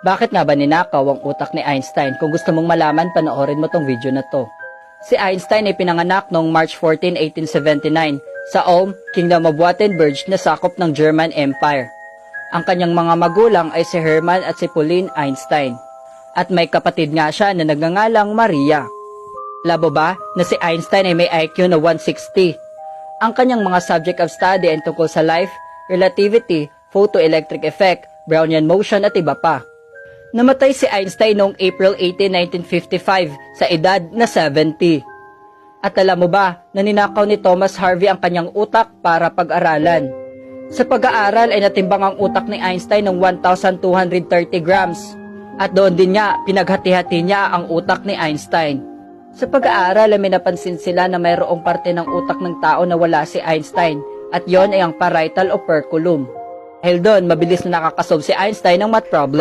Bakit nga ba ninakaw ang utak ni Einstein? Kung gusto mong malaman, panoorin mo tong video na to. Si Einstein ay pinanganak noong March 14, 1879 sa Ulm, Kingdom of Württemberg na sakop ng German Empire. Ang kanyang mga magulang ay si Hermann at si Pauline Einstein. At may kapatid nga siya na nagngangalang Maria. Labo ba na si Einstein ay may IQ na 160? Ang kanyang mga subject of study ay tungkol sa life, relativity, photoelectric effect, Brownian motion at iba pa. Namatay si Einstein noong April 18, 1955 sa edad na 70. At alam mo ba na ninakaw ni Thomas Harvey ang kanyang utak para pag-aralan? Sa pag-aaral ay natimbang ang utak ni Einstein ng 1,230 grams. At doon din niya pinaghati-hati niya ang utak ni Einstein. Sa pag-aaral ay may napansin sila na mayroong parte ng utak ng tao na wala si Einstein at yon ay ang parietal operculum. Dahil doon, mabilis na nakakasolve si Einstein ng math problem.